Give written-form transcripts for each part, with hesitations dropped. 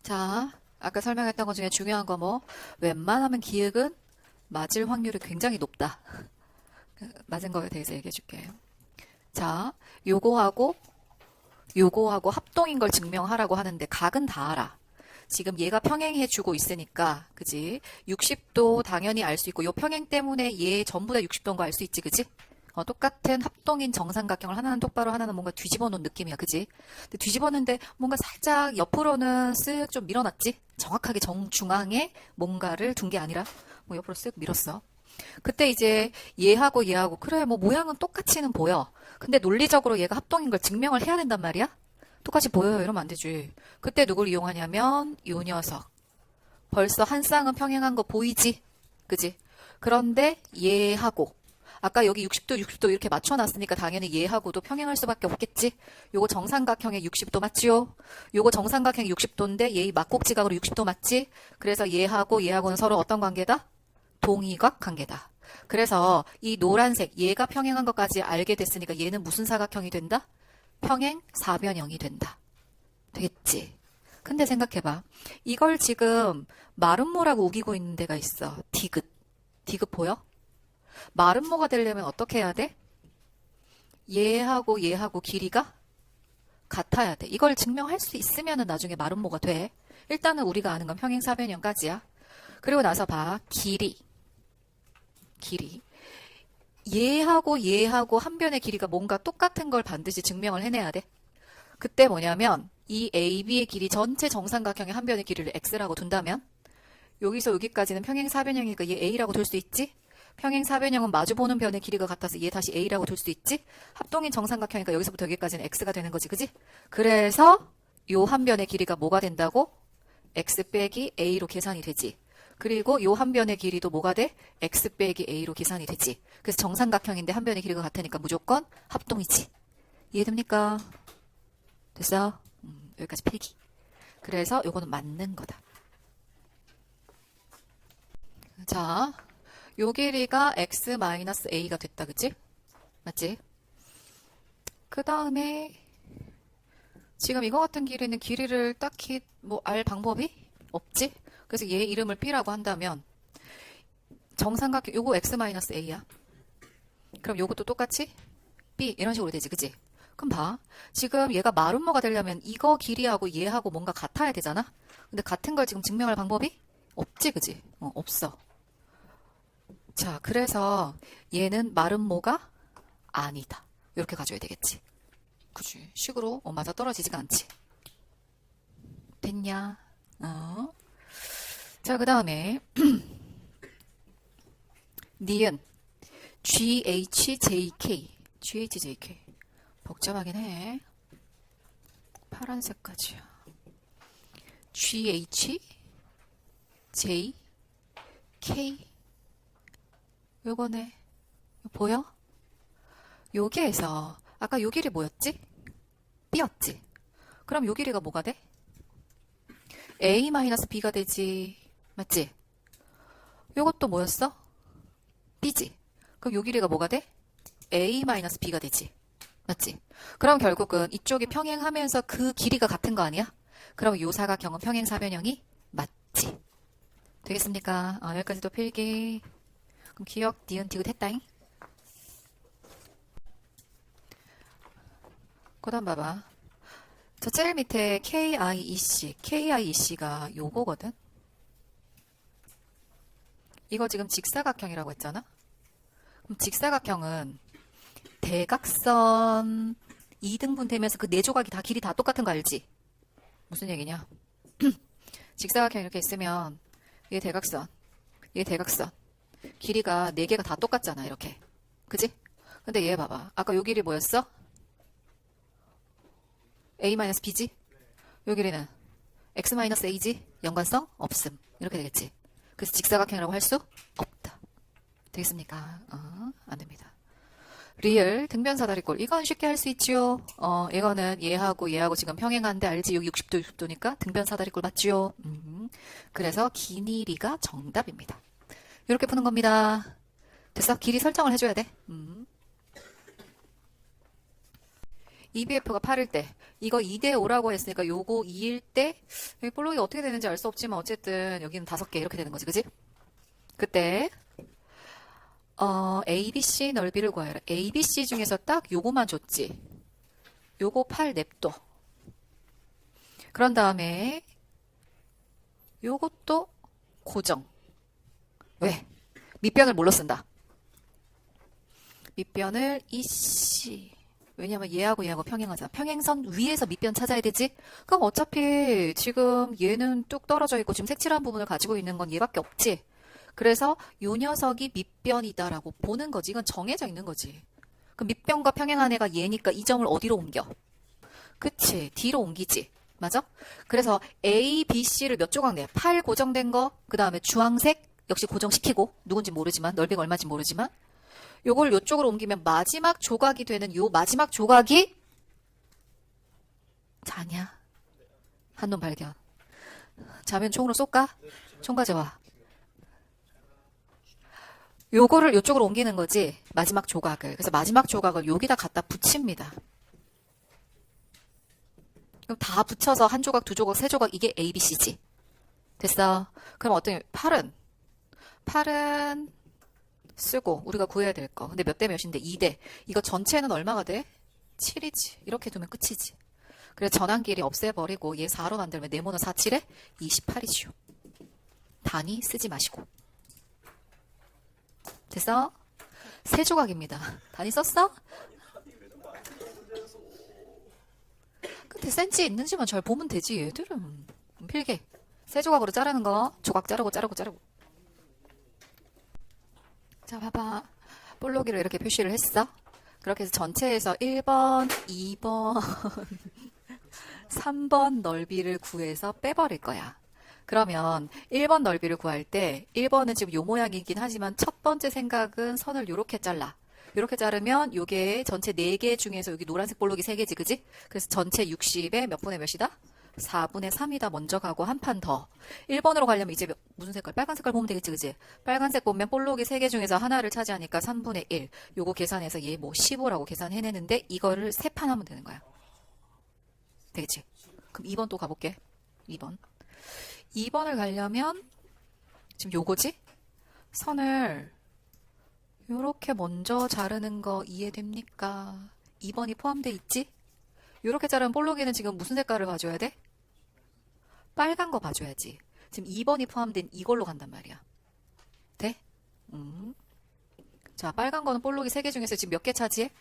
자, 아까 설명했던 것 중에 중요한 거 뭐, 웬만하면 기역은 맞을 확률이 굉장히 높다. 맞은 거에 대해서 얘기해 줄게요. 자, 요거하고 요거하고 합동인 걸 증명하라고 하는데 각은 다 알아. 지금 얘가 평행해주고 있으니까, 그지? 60도 당연히 알 수 있고, 요 평행 때문에 얘 전부 다 60도인 거 알 수 있지, 그지? 똑같은 합동인 정삼각형을 하나는 똑바로 하나는 뭔가 뒤집어 놓은 느낌이야, 그지? 근데 뒤집었는데 뭔가 살짝 옆으로는 쓱 좀 밀어놨지? 정확하게 정중앙에 뭔가를 둔 게 아니라, 뭐 옆으로 쓱 밀었어. 그때 이제 얘하고 얘하고, 그래, 뭐 모양은 똑같이는 보여. 근데 논리적으로 얘가 합동인 걸 증명을 해야 된단 말이야? 똑같이 보여요. 이러면 안 되지. 그때 누굴 이용하냐면 요 녀석. 벌써 한 쌍은 평행한 거 보이지? 그지? 그런데 얘하고 아까 여기 60도 60도 이렇게 맞춰놨으니까 당연히 얘하고도 평행할 수밖에 없겠지? 요거 정삼각형의 60도 맞지요? 요거 정삼각형의 60도인데 얘 막곡지각으로 60도 맞지? 그래서 얘하고는 서로 어떤 관계다? 동의각 관계다. 그래서 이 노란색 얘가 평행한 것까지 알게 됐으니까 얘는 무슨 사각형이 된다? 평행 사변형이 된다. 되겠지? 근데 생각해봐. 이걸 지금 마름모라고 우기고 있는 데가 있어. 디귿. 디귿 보여? 마름모가 되려면 어떻게 해야 돼? 얘하고 길이가 같아야 돼. 이걸 증명할 수 있으면 나중에 마름모가 돼. 일단은 우리가 아는 건 평행 사변형까지야. 그리고 나서 봐. 길이. 얘하고 한 변의 길이가 뭔가 똑같은 걸 반드시 증명을 해내야 돼. 그때 뭐냐면 이 AB의 길이 전체 정삼각형의 한 변의 길이를 x라고 둔다면 여기서 여기까지는 평행사변형이니까 얘 a라고 둘 수 있지? 평행사변형은 마주보는 변의 길이가 같아서 얘 다시 a라고 둘 수 있지? 합동인 정삼각형이니까 여기서부터 여기까지는 x가 되는 거지, 그지? 그래서 요 한 변의 길이가 뭐가 된다고? x 빼기 a로 계산이 되지. 그리고 요 한 변의 길이도 뭐가 돼? x 빼기 a로 계산이 되지. 그래서 정삼각형인데 한 변의 길이가 같으니까 무조건 합동이지. 이해됩니까? 됐어? 여기까지 필기. 그래서 요거는 맞는 거다. 자, 요 길이가 x-a가 됐다, 그치? 맞지? 그 다음에 지금 이거 같은 길이는 길이를 딱히 뭐 알 방법이 없지? 그래서 얘 이름을 b라고 한다면 정삼각형 요거 x-a야. 그럼 요것도 똑같이 b 이런 식으로 되지, 그치? 그럼 봐. 지금 얘가 마름모가 되려면 이거 길이하고 얘하고 뭔가 같아야 되잖아? 근데 같은 걸 지금 증명할 방법이 없지, 그치? 없어. 자, 그래서 얘는 마름모가 아니다. 이렇게 가져야 되겠지. 그치? 식으로 맞아 떨어지지가 않지. 됐냐? 자, 그 다음에 니은 GHJK 복잡하긴 해. 파란색까지야. GHJK 요거네. 보여? 여기에서 아까 요 길이 뭐였지? B였지? 그럼 요 길이가 뭐가 돼? A-B가 되지. 맞지? 요것도 뭐였어? B지? 그럼 요 길이가 뭐가 돼? A-B가 되지. 맞지? 그럼 결국은 이쪽이 평행하면서 그 길이가 같은 거 아니야? 그럼 요 사각형은 평행사변형이 맞지? 되겠습니까? 여기까지도 필기. 그럼 기억, 니은, 디귿 했다잉? 그 다음 봐봐. 저 제일 밑에 KIEC가 요거거든? 이거 지금 직사각형이라고 했잖아? 그럼 직사각형은 대각선 2등분 되면서 그 네 조각이 다 길이 다 똑같은 거 알지? 무슨 얘기냐? 직사각형 이렇게 있으면 얘 대각선, 얘 대각선. 길이가 4개가 다 똑같잖아, 이렇게. 그지? 근데 얘 봐봐. 아까 요 길이 뭐였어? A-B지? 요 길이는 X-A지? 연관성? 없음. 이렇게 되겠지. 그래서 직사각형이라고 할 수 없다. 되겠습니까? 안 됩니다. 리을 등변사다리꼴. 이건 쉽게 할 수 있지요. 이거는 얘하고 지금 평행한데 알지? 여기 60도 60도니까 등변사다리꼴 맞지요. 그래서 길이가 정답입니다. 이렇게 푸는 겁니다. 됐어? 길이 설정을 해줘야 돼. EBF가 8일 때 이거 2대 5라고 했으니까 요거 2일 때 여기 볼록이 어떻게 되는지 알 수 없지만 어쨌든 여기는 5개 이렇게 되는 거지. 그지? 그때 ABC 넓이를 구하여라. ABC 중에서 딱 요거만 줬지. 요거 8 냅둬. 그런 다음에 요것도 고정. 왜? 밑변을 뭘로 쓴다? 밑변을 EC. 왜냐면 얘하고 얘하고 평행하잖아. 평행선 위에서 밑변 찾아야 되지? 그럼 어차피 지금 얘는 뚝 떨어져 있고 지금 색칠한 부분을 가지고 있는 건 얘밖에 없지? 그래서 요 녀석이 밑변이다라고 보는 거지. 이건 정해져 있는 거지. 그럼 밑변과 평행한 애가 얘니까 이 점을 어디로 옮겨? 그치. D로 옮기지. 맞아? 그래서 A, B, C를 몇 조각 내? 8 고정된 거, 그 다음에 주황색 역시 고정시키고 누군지 모르지만 넓이가 얼마인지 모르지만 요걸 요쪽으로 옮기면 마지막 조각이 되는 요 마지막 조각이 자냐? 한눈 발견. 자면 총으로 쏠까? 총 가져와. 요거를 요쪽으로 옮기는 거지. 마지막 조각을. 그래서 마지막 조각을 여기다 갖다 붙입니다. 그럼 다 붙여서 한 조각, 두 조각, 세 조각 이게 A, B, C지. 됐어. 그럼 어떤 8은 쓰고 우리가 구해야 될 거. 근데 몇 대 몇인데 2대. 이거 전체는 얼마가 돼? 7이지. 이렇게 두면 끝이지. 그래서 전환끼리 없애버리고 얘 4로 만들면 네모는 4, 7에 28이죠. 단위 쓰지 마시고. 됐어? 세 조각입니다. 단위 썼어? 근데 센치 있는지만 잘 보면 되지 얘들은. 필기. 세 조각으로 자르는 거. 조각 자르고 자르고 자르고. 자 봐봐. 볼록이로 이렇게 표시를 했어. 그렇게 해서 전체에서 1번, 2번, 3번 넓이를 구해서 빼버릴 거야. 그러면 1번 넓이를 구할 때 1번은 지금 요 모양이긴 하지만 첫 번째 생각은 선을 요렇게 잘라. 요렇게 자르면 요게 전체 4개 중에서 여기 노란색 볼록이 3개지 그지? 그래서 전체 60에 몇 분의 몇이다? 4분의 3이다 먼저 가고 한 판 더. 1번으로 가려면 이제 무슨 색깔? 빨간 색깔 보면 되겠지 그지? 빨간색 보면 볼록이 3개 중에서 하나를 차지하니까 3분의 1. 요거 계산해서 얘 뭐 15라고 계산해내는데 이거를 3판 하면 되는 거야. 되겠지? 그럼 2번 또 가볼게. 2번. 2번을 가려면 지금 요거지? 선을 요렇게 먼저 자르는 거 이해됩니까? 2번이 포함돼 있지? 요렇게 자르면 볼록이는 지금 무슨 색깔을 봐줘야 돼? 빨간 거 봐줘야지. 지금 2번이 포함된 이걸로 간단 말이야. 돼? 자, 빨간 거는 볼록이 3개 중에서 지금 몇 개 차지해?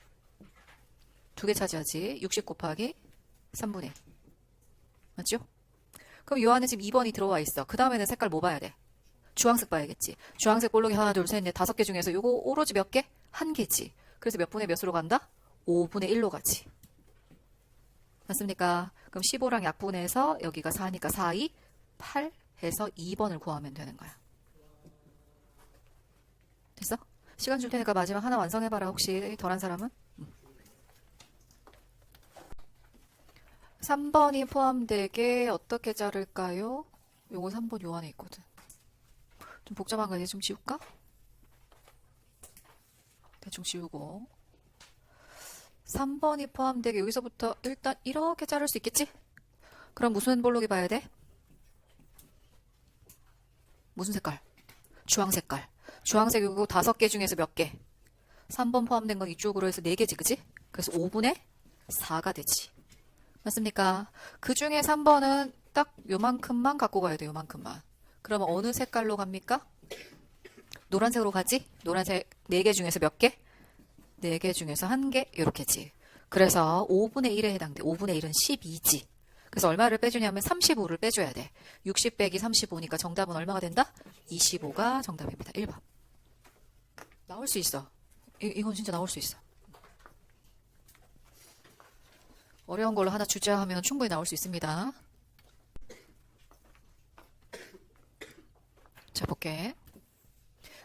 2개 차지하지. 60 곱하기 3분의 1. 맞죠? 그럼 요 안에 지금 2번이 들어와 있어. 그 다음에는 색깔 뭐 봐야 돼? 주황색 봐야겠지. 주황색 볼록이 하나, 둘, 셋, 넷, 5개 중에서 요거 오로지 몇 개? 1개지. 그래서 몇 분의 몇으로 간다? 5분의 1로 가지. 맞습니까? 그럼 15랑 약분해서 여기가 4니까 4, 2, 8 해서 2번을 구하면 되는 거야. 됐어? 시간 줄 테니까 마지막 하나 완성해봐라. 혹시 덜한 사람은? 3번이 포함되게 어떻게 자를까요? 요거 3번 요 안에 있거든. 좀 복잡한 거 이제 좀 지울까? 대충 지우고 3번이 포함되게 여기서부터 일단 이렇게 자를 수 있겠지? 그럼 무슨 볼록이 봐야 돼? 무슨 색깔? 주황 색깔. 주황색 이거 5개 중에서 몇 개? 3번 포함된 건 이쪽으로 해서 4개지 그지? 그래서 5분의 4가 되지. 맞습니까? 그 중에 3번은 딱 요만큼만 갖고 가야 돼. 요만큼만. 그러면 어느 색깔로 갑니까? 노란색으로 가지? 노란색 4개 중에서 몇 개? 4개 중에서 1개? 요렇게지. 그래서 5분의 1에 해당돼. 5분의 1은 12지. 그래서 얼마를 빼주냐면 35를 빼줘야 돼. 60 빼기 35니까 정답은 얼마가 된다? 25가 정답입니다. 1번. 나올 수 있어. 이건 진짜 나올 수 있어. 어려운 걸로 하나 주자 하면 충분히 나올 수 있습니다. 자, 볼게.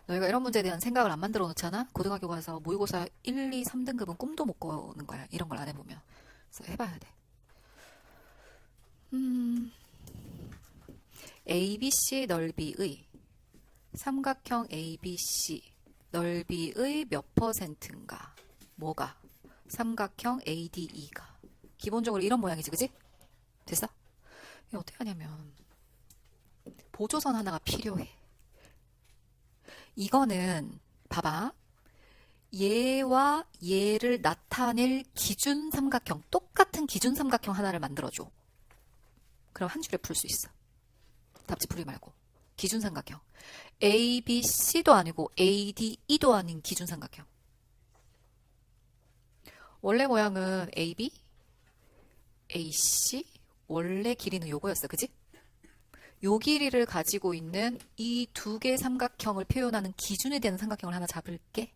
너희가 이런 문제에 대한 생각을 안 만들어 놓잖아? 고등학교 가서 모의고사 1, 2, 3등급은 꿈도 못 꾸는 거야. 이런 걸 안 해보면. 그래서 해봐야 돼. ABC 넓이의 삼각형 ABC 넓이의 몇 %인가? 뭐가? 삼각형 ADE가. 기본적으로 이런 모양이지, 그지? 됐어? 이게 어떻게 하냐면 보조선 하나가 필요해. 이거는 봐봐. 얘와 얘를 나타낼 기준 삼각형, 똑같은 기준 삼각형 하나를 만들어줘. 그럼 한 줄에 풀 수 있어. 답지 풀이 말고. 기준 삼각형. A, B, C도 아니고 A, D, E도 아닌 기준 삼각형. 원래 모양은 A, B, A, C, 원래 길이는 요거였어. 그지? 요 길이를 가지고 있는 이 두 개의 삼각형을 표현하는 기준이 되는 삼각형을 하나 잡을게.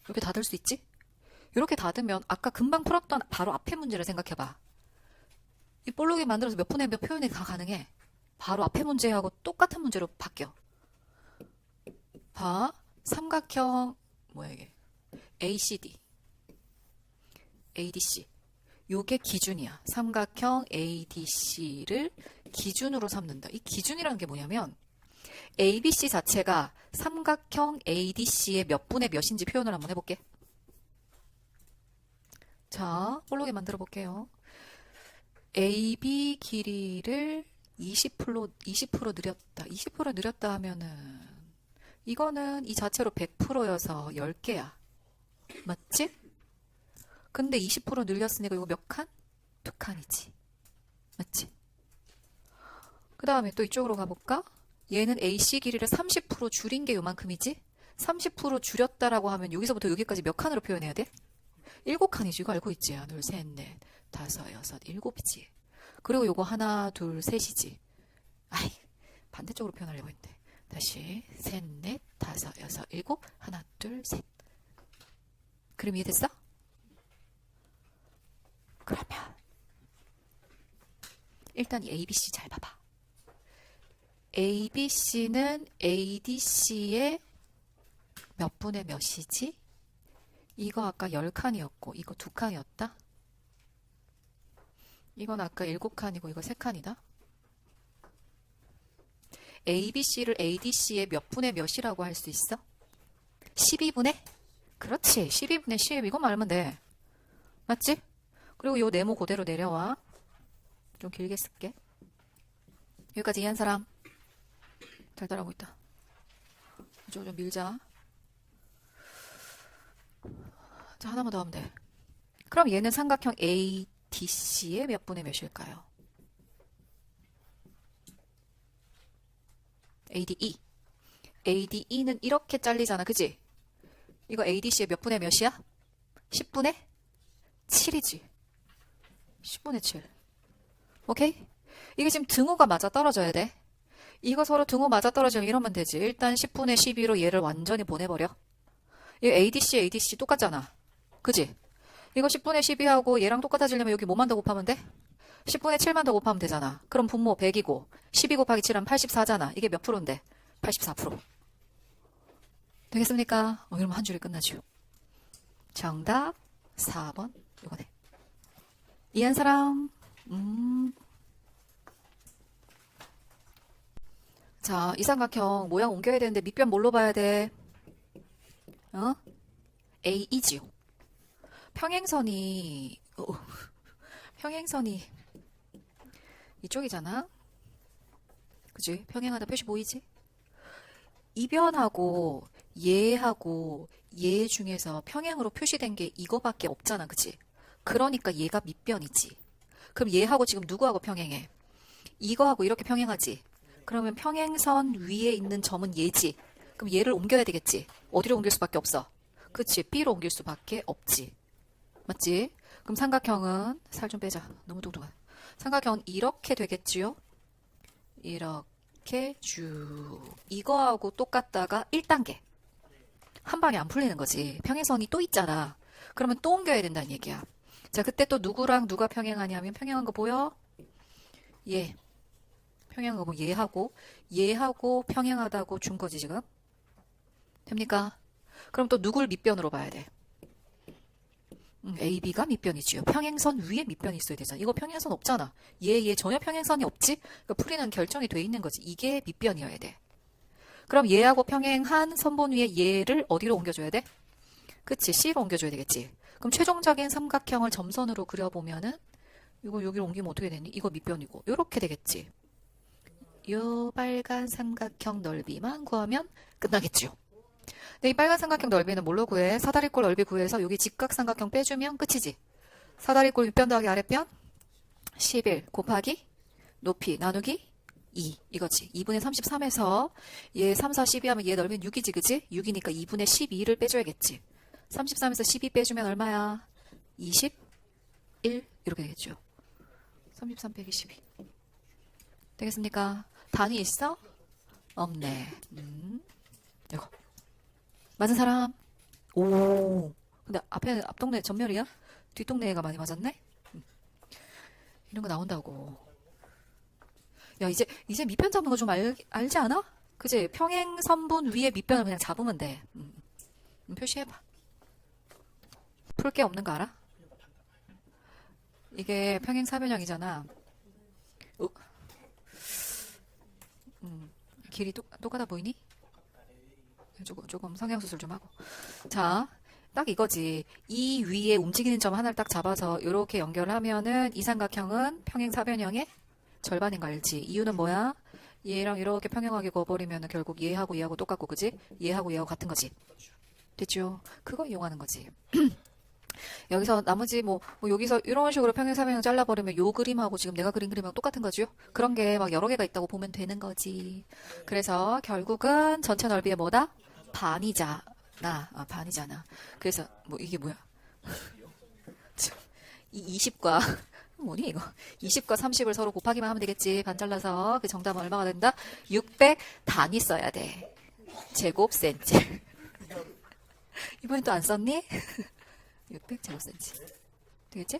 이렇게 닫을 수 있지? 이렇게 닫으면 아까 금방 풀었던 바로 앞에 문제를 생각해봐. 이 볼록이 만들어서 몇 분의 몇 표현이 다 가능해. 바로 앞에 문제하고 똑같은 문제로 바뀌어. 봐. 삼각형 뭐야 이게? ACD, ADC. 요게 기준이야. 삼각형 ADC를 기준으로 삼는다. 이 기준이라는 게 뭐냐면 ABC 자체가 삼각형 ADC의 몇 분의 몇인지 표현을 한번 해볼게. 자, 볼록에 만들어 볼게요. AB 길이를 20% 늘렸다. 20% 늘렸다 하면은 이거는 이 자체로 100%여서 10개야. 맞지? 근데 20% 늘렸으니까 이거 몇 칸? 2칸이지. 맞지? 그 다음에 또 이쪽으로 가볼까? 얘는 AC 길이를 30% 줄인 게 요만큼이지? 30% 줄였다라고 하면 여기서부터 여기까지 몇 칸으로 표현해야 돼? 7칸이지. 이거 알고 있지? 하나, 둘, 셋, 넷, 다섯, 여섯, 일곱이지. 그리고 요거 하나, 둘, 셋이지. 아이, 반대쪽으로 표현하려고 했는데. 다시 셋, 넷, 다섯, 여섯, 일곱, 하나, 둘, 셋. 그럼 이해됐어? 그러면 일단 이 ABC 잘 봐봐. ABC는 ADC의 몇 분의 몇이지? 이거 아까 10칸이었고 이거 2칸이었다? 이건 아까 7칸이고 이거 3칸이다? ABC를 ADC의 몇 분의 몇이라고 할 수 있어? 12분의? 그렇지. 12분의 10 이거 말하면 돼. 맞지? 그리고 요 네모 그대로 내려와. 좀 길게 쓸게. 여기까지 이해한 사람? 잘 따라하고 있다. 이쪽으로 좀 밀자. 자, 하나만 더 하면 돼. 그럼 얘는 삼각형 ADC의 몇 분의 몇일까요? ADE. ADE는 이렇게 잘리잖아. 그지? 이거 ADC의 몇 분의 몇이야? 10분의 7이지. 10분의 7. 오케이? 이게 지금 등호가 맞아 떨어져야 돼. 이거 서로 등호 맞아 떨어지면 이러면 되지. 일단 10분의 12로 얘를 완전히 보내버려. 이 ADC, ADC 똑같잖아. 그지? 이거 10분의 12하고 얘랑 똑같아지려면 여기 뭐만 더 곱하면 돼? 10분의 7만 더 곱하면 되잖아. 그럼 분모 100이고 12 곱하기 7하면 84잖아. 이게 몇 프로인데? 84%. 되겠습니까? 이러면 한 줄이 끝나죠. 정답 4번 이거네. 이해한 사람? 자, 이 삼각형 모양 옮겨야 되는데 밑변 뭘로 봐야 돼? 어? AE지요. 평행선이 평행선이 이쪽이잖아. 그지? 평행하다 표시 보이지? 이변하고 얘하고 얘 중에서 평행으로 표시된 게 이거밖에 없잖아. 그지? 그러니까 얘가 밑변이지. 그럼 얘하고 지금 누구하고 평행해? 이거하고 이렇게 평행하지. 그러면 평행선 위에 있는 점은 얘지. 그럼 얘를 옮겨야 되겠지. 어디로 옮길 수밖에 없어? 그치? B로 옮길 수밖에 없지. 맞지? 그럼 삼각형은 살 좀 빼자. 너무 뚱뚱하다. 삼각형은 이렇게 되겠지요? 이렇게 쭉 이거하고 똑같다가 1단계. 한 방에 안 풀리는 거지. 평행선이 또 있잖아. 그러면 또 옮겨야 된다는 얘기야. 자, 그때 또 누구랑 누가 평행하냐면 평행한 거 보여? 얘. 평행한 거 뭐 얘하고 평행하다고 준 거지 지금. 됩니까? 그럼 또 누굴 밑변으로 봐야 돼? AB가 밑변이지요. 평행선 위에 밑변이 있어야 되잖아. 이거 평행선 없잖아. 얘 전혀 평행선이 없지? 그러니까 풀이는 결정이 돼 있는 거지. 이게 밑변이어야 돼. 그럼 얘하고 평행한 선분 위에 얘를 어디로 옮겨줘야 돼? 그치, C로 옮겨줘야 되겠지. 그럼 최종적인 삼각형을 점선으로 그려보면은 이거 여기로 옮기면 어떻게 되니? 이거 밑변이고 요렇게 되겠지. 요 빨간 삼각형 넓이만 구하면 끝나겠죠. 근데 이 빨간 삼각형 넓이는 뭘로 구해? 사다리꼴 넓이 구해서 여기 직각삼각형 빼주면 끝이지. 사다리꼴 윗변 더하기 아랫변 11 곱하기 높이 나누기 2 이거지. 2분의 33에서 얘 3, 4, 12 하면 얘 넓이는 6이지 그지? 6이니까 2분의 12를 빼줘야겠지. 33에서 12 빼주면 얼마야? 21 이렇게 되겠죠. 33 빼기 12 되겠습니까? 단위 있어? 없네. 이거 맞은 사람? 오. 근데 앞 동네 전멸이야? 뒷 동네가 많이 맞았네? 이런 거 나온다고. 야, 이제 밑변 잡는 거 좀 알지 않아? 그지? 평행선분 위에 밑변을 그냥 잡으면 돼. 표시해봐. 풀 게 없는 거 알아? 이게 평행사변형이잖아. 길이 똑같아 보이니? 조금 성형수술 좀 하고. 자, 딱 이거지. 이 위에 움직이는 점 하나를 딱 잡아서 이렇게 연결하면은 이 삼각형은 평행사변형의 절반인 거 알지? 이유는 뭐야? 얘랑 이렇게 평행하게 그어버리면은 결국 얘하고 얘하고 똑같고, 그지? 얘하고 얘하고 같은 거지. 됐죠? 그거 이용하는 거지. 여기서 나머지 여기서 이런 식으로 평행사변형 잘라버리면 요 그림하고 지금 내가 그린 그림하고 똑같은 거죠? 그런 게 막 여러 개가 있다고 보면 되는 거지. 그래서 결국은 전체 넓이의 뭐다? 반이잖아. 반이잖아. 그래서 이게 뭐야? 이 20과 뭐니 이거? 20과 30을 서로 곱하기만 하면 되겠지. 반 잘라서 그 정답은 얼마가 된다? 600 단위 써야 돼. 제곱센치. 이번엔 또 안 썼니? 600 제곱센치. 되겠지?